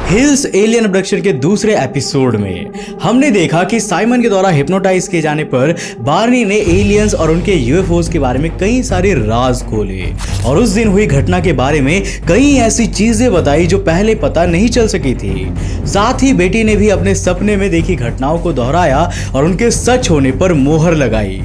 Hills alien abduction के दूसरे episode में हमने देखा कि साइमन के द्वारा हिप्नोटाइज किए जाने पर बार्नी ने एलियंस और उनके यूएफओस के बारे में कई सारे राज खोले और उस दिन हुई घटना के बारे में कई ऐसी चीजें बताई जो पहले पता नहीं चल सकी थी। साथ ही बेटी ने भी अपने सपने में देखी घटनाओं को दोहराया और उनके सच होने पर मोहर लगाई।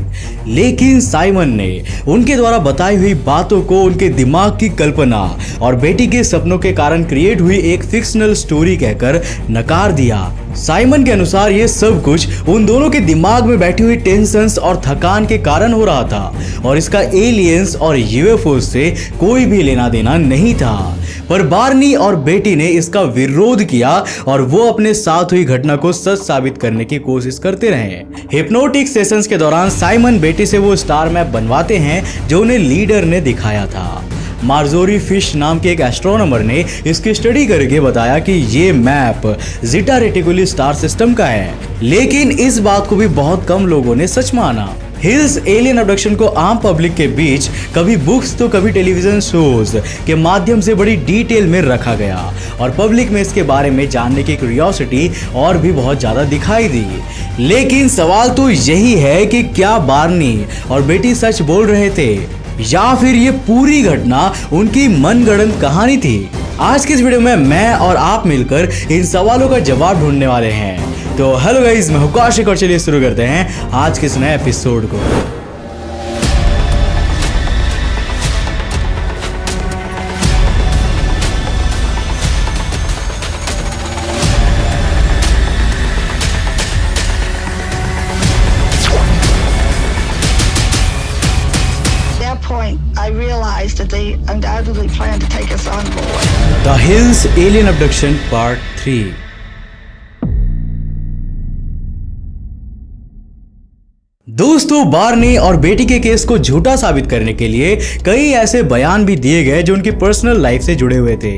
लेकिन साइमन ने उनके द्वारा बताई हुई बातों को उनके दिमाग की कल्पना और बेटी के सपनों के कारण क्रिएट हुई एक फिक्शनल स्टोरी कहकर नकार दिया। साइमन के अनुसार ये सब कुछ उन दोनों के दिमाग में बैठी हुई टेंशन्स और थकान के कारण हो रहा था और इसका एलियंस और यूएफओ से कोई भी लेना देना नहीं था। पर बार्नी और बेटी ने इसका विरोध किया और वो अपने साथ हुई घटना को सच साबित करने की कोशिश करते रहे। हिप्नोटिक सेशंस के दौरान साइमन बेटी से वो स्टार मैप बनवाते हैं जो उन्हें लीडर ने दिखाया था। मार्जोरी फिश नाम के एक एस्ट्रोनॉमर ने इसकी स्टडी करके बताया कि ये मैप ज़ीटा रेटिकुली स्टार सिस्टम का है, लेकिन इस बात को भी बहुत कम लोगों ने सच माना। हिल्स एलियन अब्डक्शन को आम पब्लिक के बीच कभी बुक्स तो कभी टेलीविजन शोज के माध्यम से बड़ी डिटेल में रखा गया और पब्लिक में इसके बारे में जानने की क्यूरियोसिटी और भी बहुत ज्यादा दिखाई दी। लेकिन सवाल तो यही है कि क्या बार्नी और बेटी सच बोल रहे थे या फिर ये पूरी घटना उनकी मनगढ़ंत कहानी थी। आज के इस वीडियो में मैं और आप मिलकर इन सवालों का जवाब ढूंढने वाले हैं। तो हेलो गाइस, मैं हूं कौशिक और चलिए शुरू करते हैं आज के इस नए एपिसोड को। I realized that they undoubtedly planned to take us on board. The Hills Alien Abduction Part 3। दोस्तों, बार्नी और बेटी के केस को झूठा साबित करने के लिए कई ऐसे बयान भी दिए गए जो उनकी पर्सनल लाइफ से जुड़े हुए थे।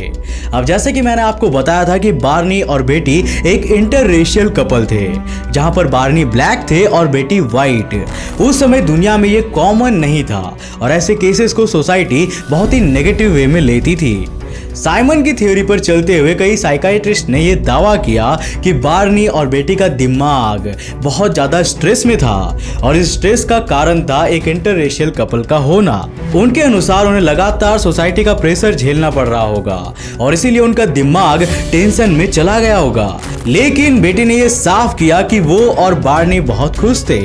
अब जैसे कि मैंने आपको बताया था कि बार्नी और बेटी एक इंटररेशियल कपल थे, जहां पर बार्नी ब्लैक थे और बेटी वाइट। उस समय दुनिया में ये कॉमन नहीं था और ऐसे केसेस को सोसाइटी बहुत ही नेगेटिव वे में लेती थी। साइमन की थ्योरी पर चलते हुए कई साइकाइट्रिस्ट ने यह दावा किया कि बार्नी और बेटी का दिमाग बहुत ज्यादा स्ट्रेस में था और इस स्ट्रेस का कारण था एक इंटररेशियल कपल का होना। उनके अनुसार उन्हें लगातार सोसाइटी का प्रेशर झेलना पड़ रहा होगा और इसीलिए उनका दिमाग टेंशन में चला गया होगा। लेकिन बेटी ने यह साफ किया कि वो और बार्नी बहुत खुश थे,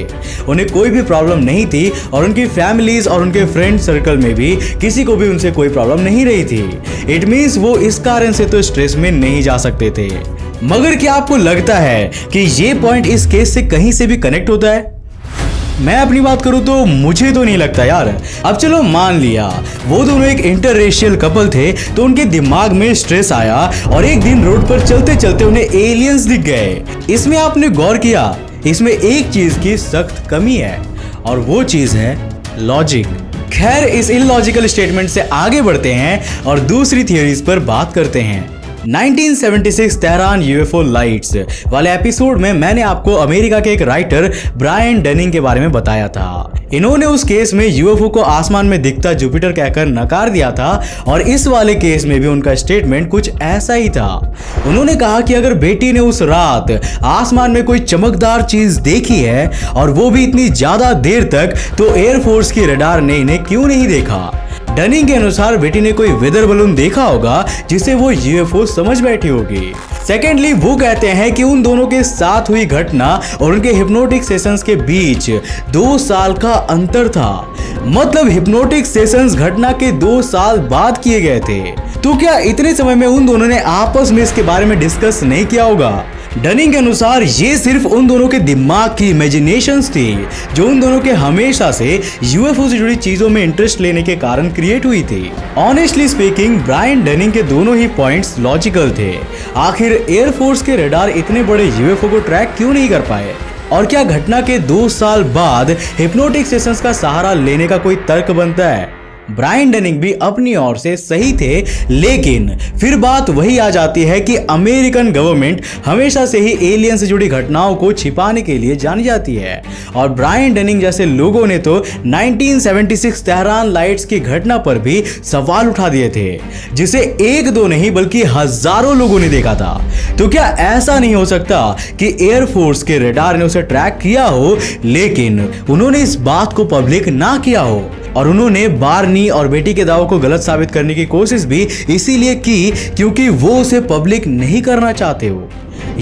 उन्हें कोई भी प्रॉब्लम नहीं थी और उनकी फैमिलीज और उनके फ्रेंड सर्कल में भी किसी को भी उनसे कोई प्रॉब्लम नहीं रही थी। इट मींस वो इस कारण से तो स्ट्रेस में नहीं जा सकते थे। मगर क्या आपको लगता है कि ये पॉइंट इस केस से कहीं से भी कनेक्ट होता है? मैं अपनी बात करूं तो मुझे तो नहीं लगता यार। अब चलो मान लिया वो दोनों एक इंटररेशियल कपल थे तो उनके दिमाग में स्ट्रेस आया और एक दिन रोड पर चलते चलते उन्हें एलियंस दिख गए। इसमें आपने गौर किया, इसमें एक चीज की सख्त कमी है और वो चीज है लॉजिक। खैर, इस इलॉजिकल स्टेटमेंट से आगे बढ़ते हैं और दूसरी थियरीज पर बात करते हैं। 1976 तेहरान यूएफओ लाइट्स वाले एपिसोड में मैंने आपको अमेरिका के एक राइटर ब्रायन डनिंग के बारे में बताया था। इन्होंने उस केस में यूएफओ को आसमान में दिखता जुपिटर कहकर नकार दिया था और इस वाले केस में भी उनका स्टेटमेंट कुछ ऐसा ही था। उन्होंने कहा कि अगर बेटी ने उस रात आसमान में कोई चमकदार चीज देखी है और वो भी इतनी ज्यादा देर तक, तो एयरफोर्स की रडार ने इन्हें क्यों नहीं देखा। डनिंग के अनुसार बेटी ने कोई वेदर बलून देखा होगा जिसे वो यूएफओ समझ बैठी होगी। सेकेंडली, वो कहते हैं कि उन दोनों के साथ हुई घटना और उनके हिप्नोटिक सेशंस के बीच 2 साल का अंतर था। मतलब हिप्नोटिक सेशंस घटना के 2 साल बाद किए गए थे। तो क्या इतने समय में उन दोनों ने आपस में इसके बारे में डिस्कस नहीं किया होगा? डनिंग के अनुसार ये सिर्फ उन दोनों के दिमाग की इमेजिनेशंस थी जो उन दोनों के हमेशा से यूएफओ से जुड़ी चीजों में इंटरेस्ट लेने के कारण क्रिएट हुई थी। ऑनेस्टली स्पीकिंग, ब्रायन डनिंग के दोनों ही पॉइंट्स लॉजिकल थे। आखिर एयरफोर्स के रडार इतने बड़े यूएफओ को ट्रैक क्यों नहीं कर पाए? और क्या घटना के 2 साल बाद हिप्नोटिक सेशंस का सहारा लेने का कोई तर्क बनता है? ब्रायन डेनिंग भी अपनी ओर से सही थे, लेकिन फिर बात वही आ जाती है कि अमेरिकन गवर्नमेंट हमेशा से ही एलियन से जुड़ी घटनाओं को छिपाने के लिए जानी जाती है और ब्रायन डेनिंग जैसे लोगों ने तो 1976 तेहरान लाइट्स की घटना पर भी सवाल उठा दिए थे, जिसे एक दो नहीं बल्कि हजारों लोगों ने देखा था। तो क्या ऐसा नहीं हो सकता कि एयरफोर्स के रडार ने उसे ट्रैक किया हो, लेकिन उन्होंने इस बात को पब्लिक ना किया हो? और उन्होंने बार्नी और बेटी के दावों को गलत साबित करने की कोशिश भी इसीलिए की क्योंकि वो उसे पब्लिक नहीं करना चाहते हो।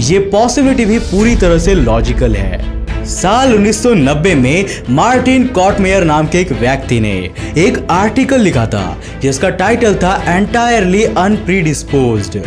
ये पॉसिबिलिटी भी पूरी तरह से लॉजिकल है। साल 1990 में मार्टिन कॉटमेयर नाम के एक व्यक्ति ने एक आर्टिकल लिखा था जिसका टाइटल था एंटायरली अनप्रीडिस्पोज्ड।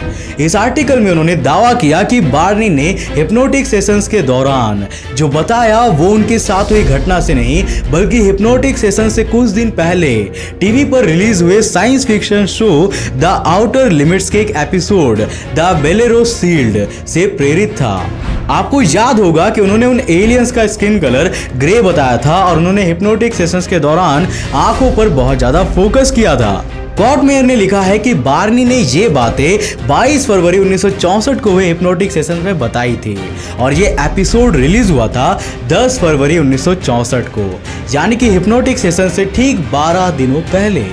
इस आर्टिकल में उन्होंने दावा किया कि बार्नी ने हिप्नोटिक सेशंस के दौरान जो बताया वो उनके साथ हुई घटना से नहीं बल्कि हिप्नोटिक सेशन से कुछ दिन पहले टीवी पर रिलीज हुए science fiction show the outer limits के एक एपिसोड द बेलेरोस शील्ड से प्रेरित था। आपको याद होगा कि उन्होंने उन एलियंस का स्किन कलर ग्रे बताया था और उन्होंने हिप्नोटिक सेशंस के दौरान आंखों पर बहुत ज्यादा फोकस किया था। कॉटमेयर ने लिखा है कि बार्नी ने ये बातें 22 फरवरी 1964 को हुए हिप्नोटिक सेशन में बताई थी और ये एपिसोड रिलीज हुआ था 10 फरवरी 1964 को, यानी कि हिप्नोटिक सेशन से ठीक 12 दिनों पहले।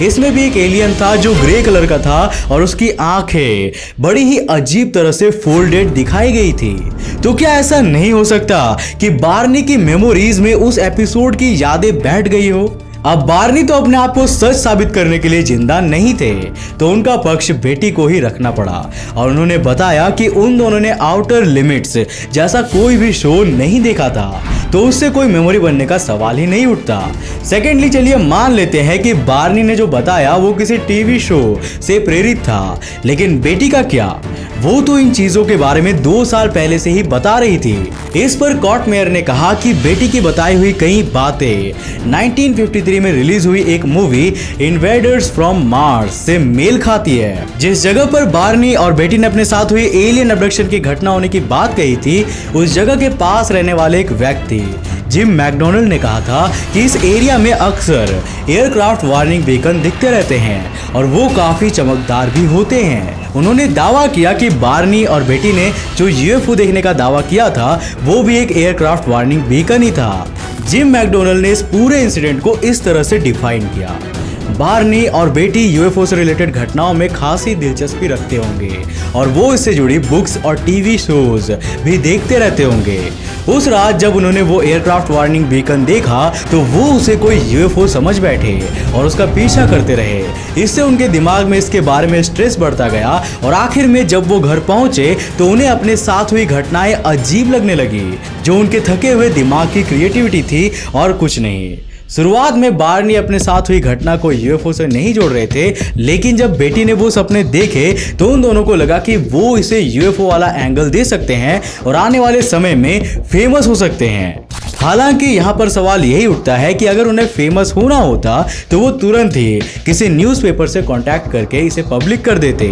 इसमें भी एक एलियन था जो ग्रे कलर का था और उसकी आंखें बड़ी ही अजीब तरह से फोल्डेड दिखाई गई थी। तो क्या ऐसा नहीं हो सकता कि बार्नी की मेमोरीज में उस एपिसोड की यादें बैठ गई हो? अब बार्नी तो अपने आप को सच साबित करने के लिए जिंदा नहीं थे, तो उनका पक्ष बेटी को ही रखना पड़ा और उन्होंने बताया कि उन दोनों ने आउटर लिमिट्स जैसा कोई भी शो नहीं देखा था, तो उससे कोई मेमोरी बनने का सवाल ही नहीं उठता। सेकेंडली चलिए मान लेते हैं कि बार्नी ने जो बताया वो किसी टीवी शो से प्रेरित था, लेकिन बेटी का क्या? वो तो इन चीजों के बारे में 2 साल पहले से ही बता रही थी। इस पर कॉटमेयर ने कहा कि बेटी की बताई हुई कई बातें 1953 में रिलीज हुई एक मूवी इन्वेडर्स फ्रॉम मार्स से मेल खाती है। जिस जगह पर बार्नी और बेटी ने अपने साथ हुई एलियन अब्डक्शन की घटना होने की बात कही थी, उस जगह के पास रहने वाले एक व्यक्ति जिम मैकडोनल्ड ने कहा था कि इस एरिया में अक्सर एयरक्राफ्ट वार्निंग बीकन दिखते रहते हैं और वो काफी चमकदार भी होते हैं। उन्होंने दावा किया कि बार्नी और बेटी ने जो यूएफओ देखने का दावा किया था वो भी एक एयरक्राफ्ट वार्निंग बीकन ही था। जिम मैकडोनल्ड ने इस पूरे इंसिडेंट को इस तरह से डिफाइन किया। बार्नी और बेटी यूएफओ से रिलेटेड घटनाओं में खासी दिलचस्पी रखते होंगे और वो इससे जुड़ी बुक्स और टीवी शोज भी देखते रहते होंगे। उस रात जब उन्होंने वो एयरक्राफ्ट वार्निंग बीकन देखा तो वो उसे कोई यूएफओ समझ बैठे और उसका पीछा करते रहे। इससे उनके दिमाग में इसके बारे में स्ट्रेस बढ़ता गया और आखिर में जब वो घर पहुंचे तो उन्हें अपने साथ हुई घटनाएं अजीब लगने लगी, जो उनके थके हुए दिमाग की क्रिएटिविटी थी और कुछ नहीं। शुरुआत में बार्नी अपने साथ हुई घटना को यूएफओ से नहीं जोड़ रहे थे, लेकिन जब बेटी ने वो सपने देखे तो उन दोनों को लगा कि वो इसे यूएफओ वाला एंगल दे सकते हैं और आने वाले समय में फेमस हो सकते हैं। हालांकि यहाँ पर सवाल यही उठता है कि अगर उन्हें फेमस होना होता तो वो तुरंत ही किसी न्यूज़पेपर से कांटेक्ट करके इसे पब्लिक कर देते,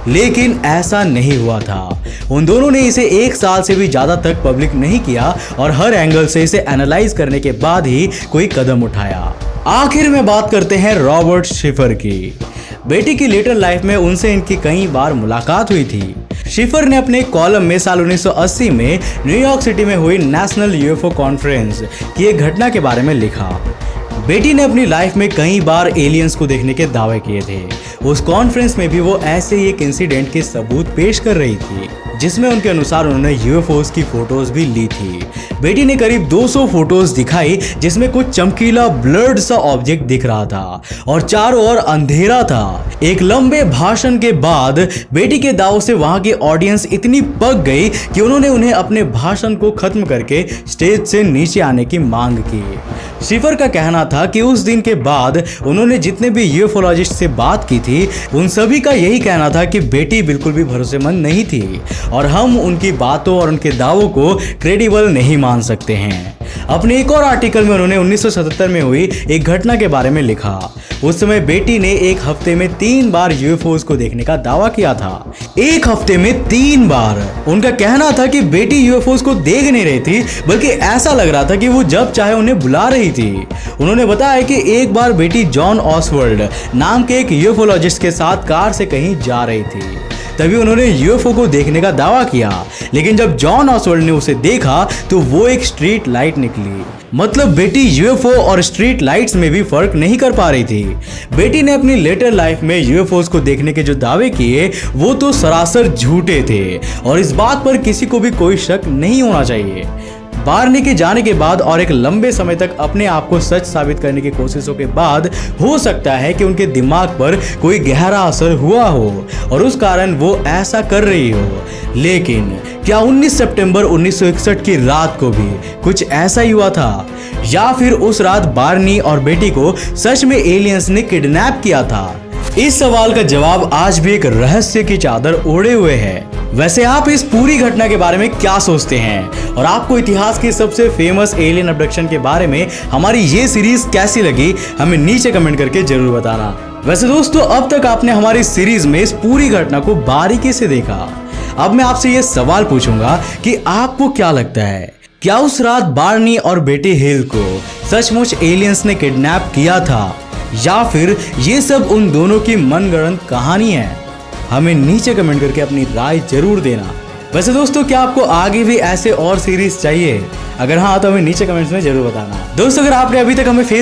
लेकिन ऐसा नहीं हुआ था। उन दोनों ने इसे 1 साल से भी ज़्यादा तक पब्लिक नहीं किया और हर एंगल से इसे एनालाइज करने के बाद ही कोई कदम उठाया। आखिर में बात करते हैं रॉबर्ट शिफर की। बेटी की लेटर लाइफ में उनसे इनकी कई बार मुलाकात हुई थी। शिफर ने अपने कॉलम में साल 1980 में न्यूयॉर्क सिटी में हुई नेशनल यूएफओ कॉन्फ्रेंस की एक घटना के बारे में लिखा। बेटी ने अपनी लाइफ में कई बार एलियंस को देखने के दावे किए थे। उस कॉन्फ्रेंस में भी वो ऐसे ही एक इंसिडेंट के सबूत पेश कर रही थी, जिसमें उनके अनुसार उन्होंने यूएफओस की फोटोज भी ली थी। बेटी ने करीब 200 फोटोज दिखाई जिसमें कुछ चमकीला ब्लर्ड सा ऑब्जेक्ट दिख रहा था और चारों ओर अंधेरा था। एक लंबे भाषण के बाद बेटी के दावों से वहां की ऑडियंस इतनी पक गई कि उन्होंने उन्हें अपने भाषण को खत्म करके स्टेज से नीचे आने की मांग की। शिफर का कहना था कि उस दिन के बाद उन्होंने जितने भी यूएफोलॉजिस्ट से बात की थी उन सभी का यही कहना था कि बेटी बिल्कुल भी भरोसेमंद नहीं थी और हम उनकी बातों और उनके दावों को क्रेडिबल नहीं मान सकते हैं। अपने एक और आर्टिकल में उन्होंने 1977 में हुई एक घटना के बारे में लिखा। उस समय बेटी ने एक हफ्ते में 3 बार यूएफओस को देखने का दावा किया था। एक हफ्ते में 3 बार। उनका कहना था कि बेटी यूएफओस को देख नहीं रही थी, बल्कि ऐसा लग रहा था कि वो जब चाहे उन्हें बुला रही थी। उन्होंने बताया कि एक बार बेटी जॉन ऑसवर्ल्ड नाम के एक यूएफओलॉजिस्ट के साथ कार से कहीं जा रही थी, तभी उन्होंने यूएफओ को देखने का दावा किया। लेकिन जब जॉन ऑसवर्ल्ड ने उसे देखा तो वो एक स्ट्रीट लाइट निकली। मतलब बेटी यूएफओ और स्ट्रीट लाइट्स में भी फर्क नहीं कर पा रही थी। बेटी ने अपनी लेटर लाइफ में यूएफओस को देखने के जो दावे किए वो तो सरासर झूठे थे और इस बात पर किसी को भी कोई शक नहीं होना चाहिए। बार्नी के जाने के बाद और एक लंबे समय तक अपने आप को सच साबित करने की कोशिशों के बाद हो सकता है कि उनके दिमाग पर कोई गहरा असर हुआ हो और उस कारण वो ऐसा कर रही हो। लेकिन क्या 19 सितंबर 1961 की रात को भी कुछ ऐसा ही हुआ था, या फिर उस रात बार्नी और बेटी को सच में एलियंस ने किडनैप किया था? इस सवाल का जवाब आज भी एक रहस्य की चादर ओढ़े हुए है। वैसे आप इस पूरी घटना के बारे में क्या सोचते हैं और आपको इतिहास के सबसे फेमस एलियन अब्डक्शन के बारे में हमारी ये सीरीज कैसी लगी, हमें नीचे कमेंट करके जरूर बताना। वैसे दोस्तों, अब तक आपने हमारी सीरीज में इस पूरी घटना को बारीकी से देखा। अब मैं आपसे ये सवाल पूछूंगा कि आपको क्या लगता है, क्या उस रात बार्नी और बेटी हिल को सचमुच एलियंस ने किडनैप किया था, या फिर ये सब उन दोनों की मनगढ़ंत कहानी है? हमें नीचे कमेंट करके अपनी राय जरूर देना। वैसे दोस्तों, क्या आपको आगे भी ऐसे और सीरीज चाहिए? अगर हाँ तो हमें नीचे कमेंट्स में जरूर बताना। दोस्तों, अगर आपने अभी तक हमें फेसबुक